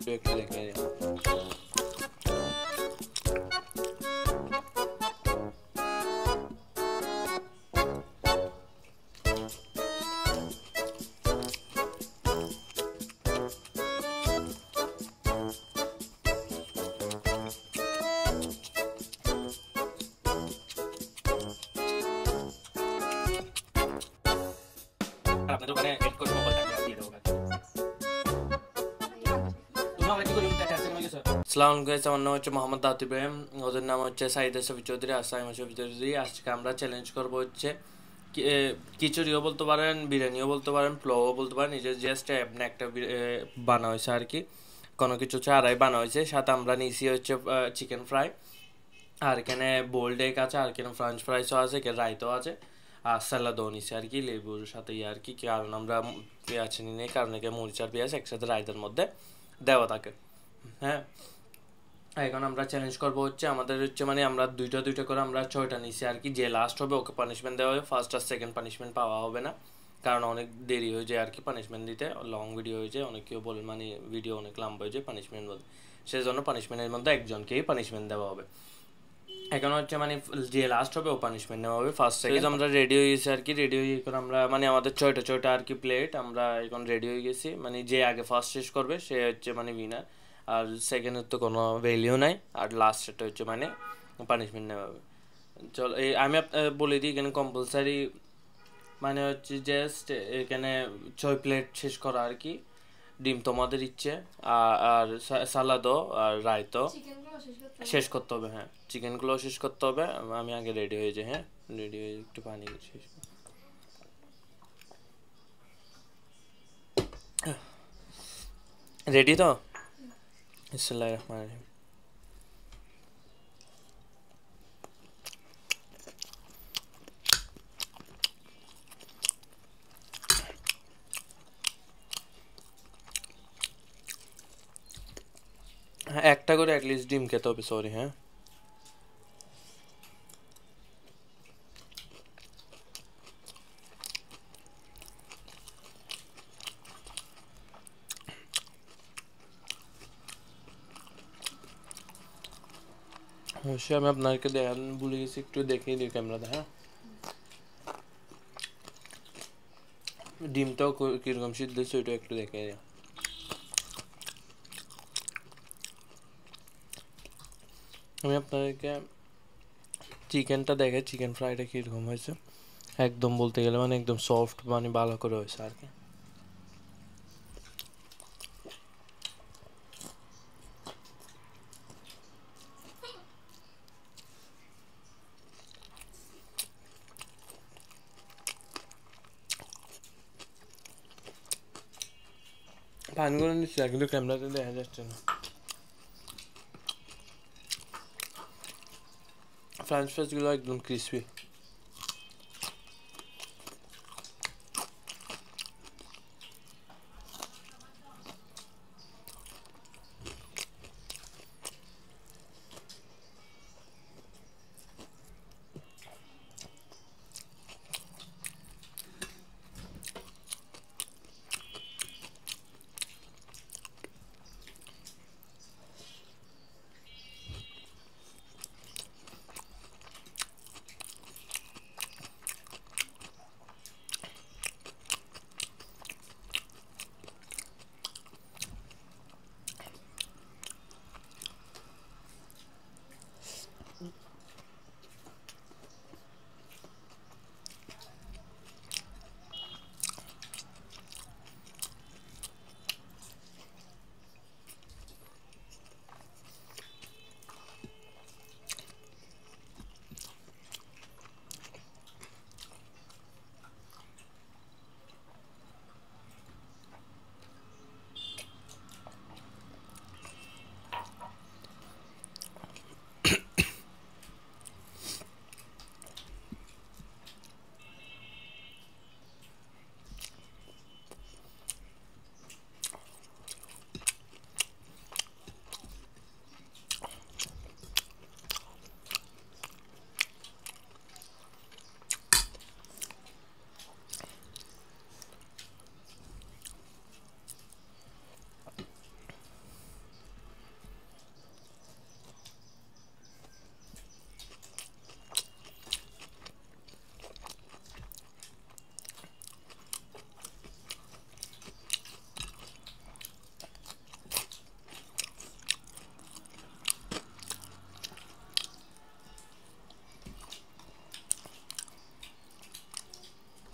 Video একটু দেখে নিই। আপনাদের ওখানে এড করে মোবাইলটা আমি দিয়ে দেবো। আসসালামু আলাইকুম গাইস, আমার নাম হচ্ছে মোহাম্মদ দাউদ ইব্রাহিম, ওদের নাম হচ্ছে সাইদা শফি চৌধুরী আর সাইমা শফি চৌধুরী। আজকে আমরা চ্যালেঞ্জ করবো হচ্ছে খিচুড়িও বলতে পারেন, বিরিয়ানিও বলতে পারেন, পোলাওও বলতে পারেন। নিজের জাস্ট এমনি একটা বানা হয়েছে আর কি, কোনো কিছু ছাড়াই বানা হয়েছে। সাথে আমরা নিয়েছি হচ্ছে চিকেন ফ্রাই, আর এখানে বোল্ড এগ আছে, আর এখানে ফ্রেঞ্চ ফ্রাইসও আছে, এখানে রায়তাও আছে, আর স্যালাদও নিছি আর কি লেবুর সাথে আর কি। কারণ আমরা পেঁয়াজ নিই নেই, কারণ এখানে মরিচ আর পেঁয়াজ একসাথে রায়তার মধ্যে দেওয়া থাকে। হ্যাঁ, এখন আমরা চ্যালেঞ্জ করবো হচ্ছে আমাদের হচ্ছে মানে আমরা দুইটা করে আমরা 6টা নিছি আর কি। যে লাস্ট হবে ওকে পানিশমেন্ট দেওয়া হবে, ফার্স্ট আর সেকেন্ড পানিশমেন্ট পাওয়া হবে না, কারণ অনেক দেরি হয়ে যায় আর কি পানিশমেন্ট দিতে, লং ভিডিও হয়ে যায়। অনেকেও বলে মানে ভিডিও অনেক লম্বা হয়ে যায় পানিশমেন্ট বলতে, সেই জন্য পানিশমেন্টের মধ্যে একজনকেই পানিশমেন্ট দেওয়া হবে। এখন হচ্ছে মানে যে লাস্ট হবে ও পানিশমেন্ট নেওয়া হবে। ফার্স্ট সেকেন্ড আমরা রেডি হয়ে গেছি আর কি। রেডি হয়ে এখন আমরা মানে আমাদের 6টা আর কি প্লেট, আমরা এখন রেডি হয়ে গেছি। মানে যে আগে ফার্স্ট শেষ করবে সে হচ্ছে মানে উইনার, আর সেকেন্ডের তো কোনো ভ্যালিউ নাই, আর লাস্টটা হচ্ছে মানে পানিশমেন্ট নেওয়া হবে। চলো আমি বলে দিই, এখানে কম্পালসারি মানে হচ্ছে জাস্ট এখানে 6 প্লেট শেষ করা আর কি। ডিম তোমাদের ইচ্ছে, আর সালাদও আর রায়তো শেষ করতে হবে। হ্যাঁ, চিকেনগুলো শেষ করতে হবে। আমি আগে রেডি হয়ে যাই। হ্যাঁ, রেডি হয়ে একটু পানি শেষ। রেডি তো? বিসমিল্লাহির রহমানির রহিম। হ্যাঁ, একটা করে অ্যাটলিস্ট ডিম খেতে হবে। সরি। হ্যাঁ, অবশ্যই আমি আপনাকে দেখান ভুলে গেছি, একটু দেখিয়ে দিই ক্যামেরাতে। হ্যাঁ, ডিমটাও কীরকম সিদ্ধ হচ্ছে ওইটা একটু দেখিয়ে দিই। আমি আপনাদেরকে চিকেনটা দেখে, চিকেন ফ্রাইটা কীরকম হয়েছে একদম বলতে গেলে মানে একদম সফট, মানে ভালো করে হয়েছে আর কি। পানগুলো নিচ্ছে কিন্তু ক্যামেরাতে দেখা যাচ্ছে না। ফ্রেঞ্চ ফ্রাইসগুলো একদম ক্রিসপি।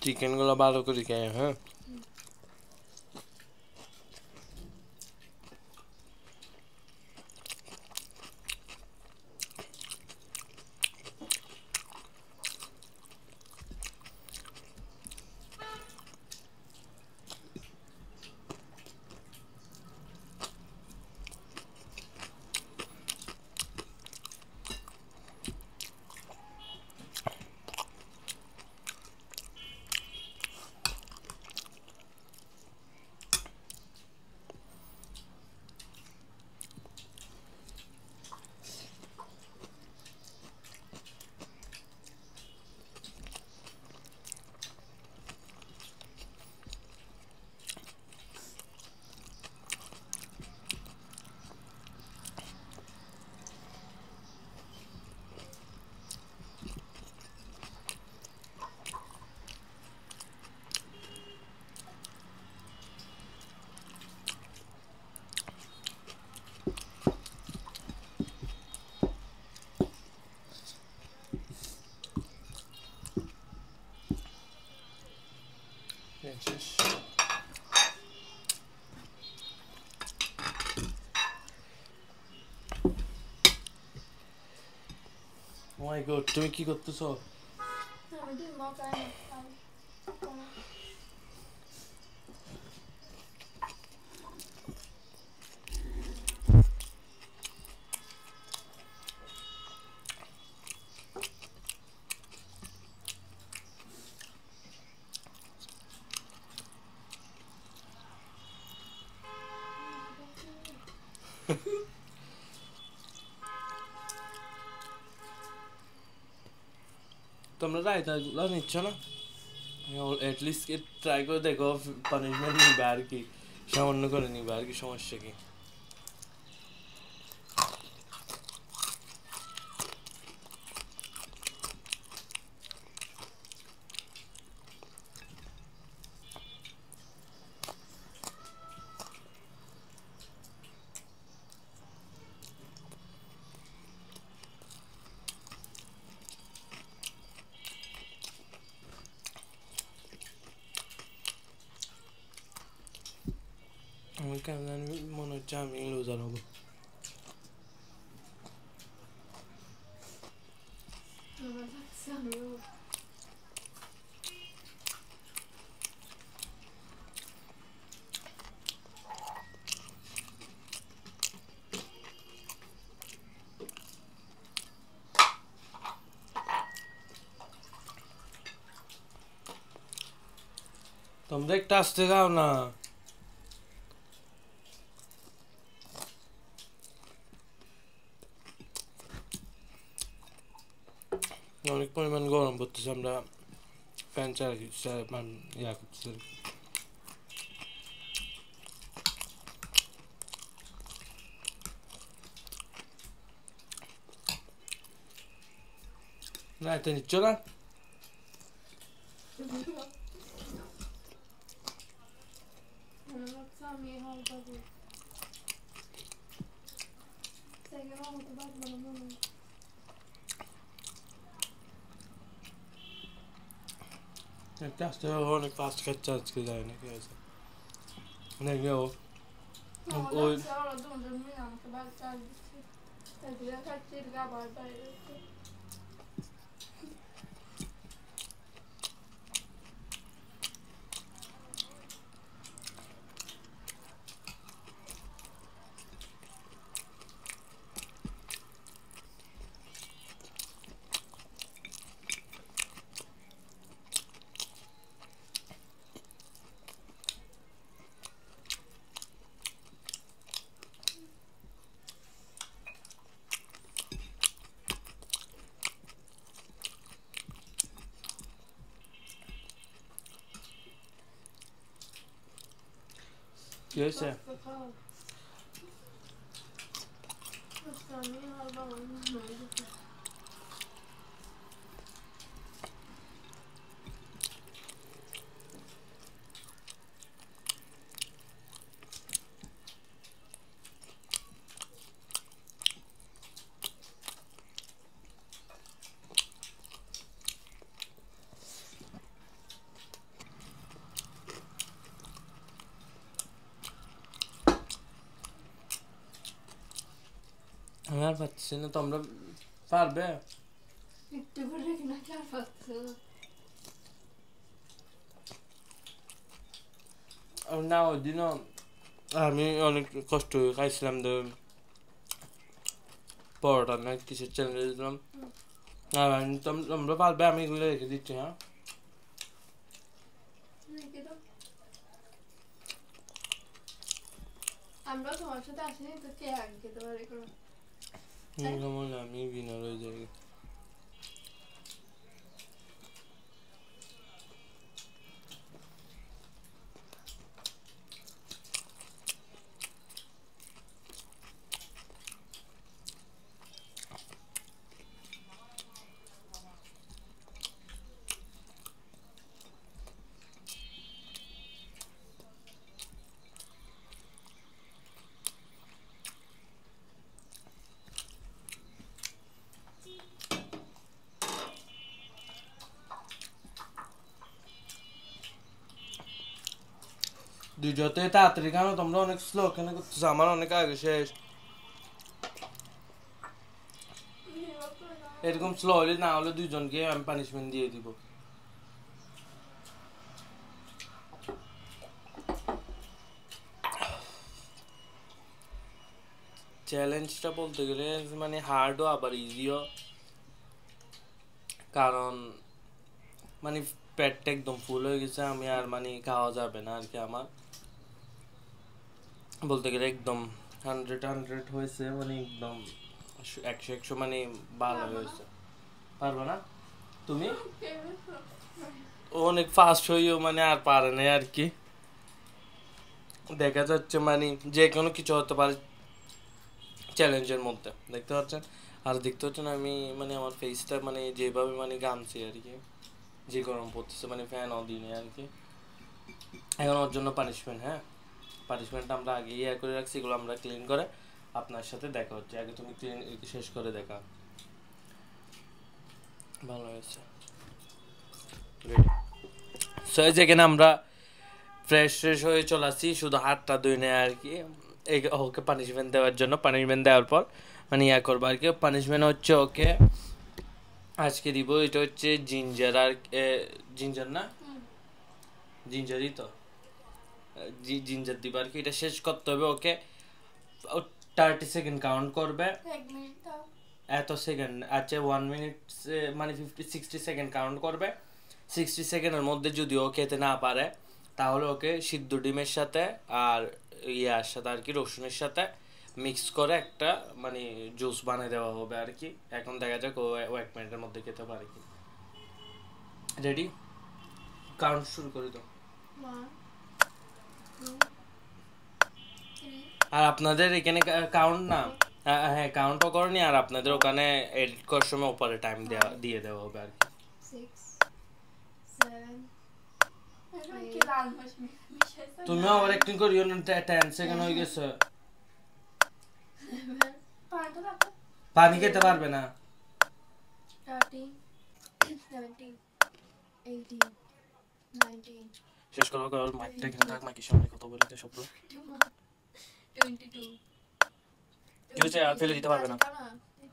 চিকেনগুলো ভালো করে খেয়ে, হ্যাঁ। ও মাই গড, তুমি কি করতেছো? তোমরা রায়তাগুলো নিচ্ছ না? অ্যাটলিস্ট ট্রাই করে দেখো, পানিশমেন্ট নিবে আর কি, সামান্য করে নিবে আর কি, সমস্যা কি? আমার কেন জানি মনে হচ্ছে আমি লুজার হবো। তোমরা একটা আসতে যাও না। অনেক পরিমাণ গরম পড়তেছে, আমরা ফ্যান চালাই ইয়া করতেছি। না এটা নিচ্ছ না? একটা আসতে অনেক ফাস্ট খাচ্ছে আজকে, যায় না কি হয়েছে নাকি ও ওই কি হয়েছে? আর পাচ্ছি না, তোমরা পারবে? একটু করে কিনা চার পাচ্ছি না, ওই দিনও আমি অনেক কষ্ট করে খাইছিলাম, পরোটা না কিসের চ্যালেঞ্জ দিলাম। আর তোমরা পারবে, আমি এগুলো রেখে দিচ্ছি। হ্যাঁ, আমরা তোমার সাথে আসিনি তো কে আগে খেতে পারে কোনো আমি বিনার হয়ে যাই। যতই তাড়াতাড়ি কেন, তোমরা অনেক স্লো কেন করতেছো? আমার অনেক আগে শেষ। এরকম স্লো হলে না হলে দুইজনকে আমি পানিশমেন্ট দিয়ে দিব। চ্যালেঞ্জটা বলতে গেলে মানে হার্ডও আবার ইজিও, কারণ মানে পেটটা একদম ফুল হয়ে গেছে, আমি আর মানে খাওয়া যাবে না আর কি। আমার বলতে গেলে একদম 100 হয়েছে, মানে একদম 100 মানে ভালো হয়েছে। পারবো না তুমি? অনেক ফাস্ট হইও, মানে আর পারে না আর কি। দেখা যাচ্ছে মানে যে কোনো কিছু হতে পারে চ্যালেঞ্জের মধ্যে, দেখতে পাচ্ছেন। আর দেখতে পাচ্ছেন আমি মানে আমার ফেসটা মানে যেভাবে মানে ঘামছি আর কি, যে গরম পড়তেছে, মানে ফ্যান দিনে আর কি। এখন ওর জন্য পানিশমেন্ট, হ্যাঁ পানিশমেন্টটা আমরা আগে করে রাখছি, এগুলো আমরা ক্লিন করে আপনার সাথে দেখা হচ্ছে। আগে তুমি ক্লিন শেষ করে দেখা। ভালো হয়েছে। সো যেখানে আমরা ফ্রেশ হয়ে চলে আসছি, শুধু হাতটা ধুই নেয় আর কি ওকে পানিশমেন্ট দেওয়ার জন্য। পানিশমেন্ট দেওয়ার পর মানে করবো আর কি। পানিশমেন্ট হচ্ছে ওকে আজকে দিব, এটা হচ্ছে জিঞ্জার আর জিঞ্জার না, জিঞ্জারই তো, জিঞ্জার দিব আর কি। এটা শেষ করতে হবে ওকে। 30 সেকেন্ড কাউন্ট করবে, এত সেকেন্ড আচ্ছা 1 মিনিট মানে 60 সেকেন্ড কাউন্ট করবে। 60 সেকেন্ডের মধ্যে যদি ও খেতে না পারে, তাহলে ওকে সিদ্ধ ডিমের সাথে আর ইয়ার সাথে আর কি, রসুনের সাথে মিক্স করে একটা মানে জুস বানিয়ে দেওয়া হবে আর কি। এখন দেখা যাক ও 1 মিনিটের মধ্যে খেতে পারে কি। রেডি? কাউন্ট শুরু করে দাও। আর আপনাদের এখানে কাউন্ট না, হ্যাঁ কাউন্টও করনি, আর আপনাদের ওখানে এডিট করার সময় উপরে টাইম দিয়ে দেওয়া হবে আর কি। 6 7 তুমি ওভার অ্যাক্টিং করিও না, 10 সেকেন্ড হয়ে গেছে। পানি খেতে পারবে না। 30 17 18 19 শেষ করো, কারণ মাইকটা এখানে থাক, মাইকের সামনে কথা বলতে শব্দ 22 কি হচ্ছে? আর ফেলে দিতে পারবে না।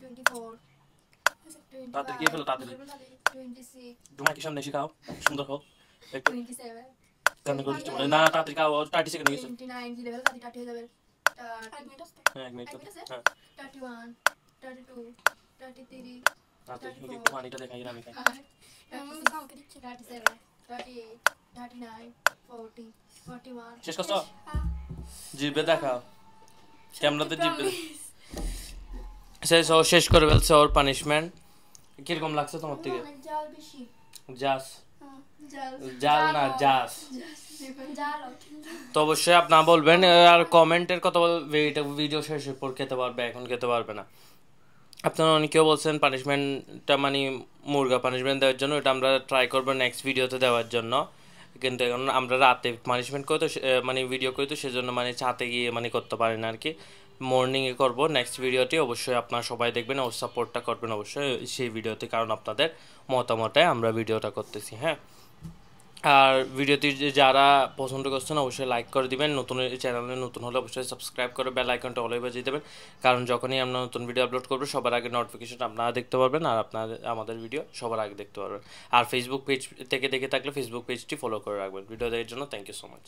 24 তাড়াতাড়ি কি ফেলো, তাড়াতাড়ি 26 তোমার কি সামনে শিখাও, সুন্দর হোক একটু। 27 কান্না করিস না, তাড়াতাড়ি খাও, 30 সেকেন্ড হয়ে গেছে। 29 কি লেভেল 30 হয়ে যাবে। 1 মিনিট হ্যাঁ 31 32 33 তাড়াতাড়ি একটু পানিটা দেখাই আমি খাই। 37 38 39 40 41 শেষ করছো? জিভে দেখাও, ক্যামেরাতে জিভে শেষ। ও শেষ করে ফেলছে ওর পানিশমেন্ট। কিরকম লাগছে তোমার থেকে? জাল বেশি, জাস জাল না জাস। জাল তো অবশ্যই আপনারা বলবেন, আর কমেন্টের কথা বলবে, এটা ভিডিও শেষের পর খেতে পারবে, এখন খেতে পারবে না। আপনারা অনেকেও বলছেন পানিশমেন্টটা মানে মুরগা পানিশমেন্ট দেওয়ার জন্য, এটা আমরা ট্রাই করবো নেক্সট ভিডিওতে দেওয়ার জন্য। কিন্তু এখন আমরা রাতে পানিশমেন্ট করি তো মানে ভিডিও করি, তো সেজন্য মানে ছাতে গিয়ে মানে করতে পারি না আর কি। মর্নিংয়ে করবো নেক্সট ভিডিওটি। অবশ্যই আপনারা সবাই দেখবেন ও সাপোর্টটা করবেন অবশ্যই সেই ভিডিওতে, কারণ আপনাদের মতামতে আমরা ভিডিওটা করতেছি। হ্যাঁ, আর ভিডিওটি যারা পছন্দ করছেন অবশ্যই লাইক করে দিবেন, নতুন চ্যানেলে নতুন হলে অবশ্যই সাবস্ক্রাইব করে বেল আইকনটা অলে বাজিয়ে দেবেন, কারণ যখনই আমরা নতুন ভিডিও আপলোড করবো সবার আগে নোটিফিকেশন আপনারা দেখতে পারবেন আর আপনাদের আমাদের ভিডিও সবার আগে দেখতে পারবেন। আর ফেসবুক পেজ থেকে দেখে থাকলে ফেসবুক পেজটি ফলো করে রাখবেন। ভিডিও দেখার জন্য থ্যাংক ইউ সো মাচ।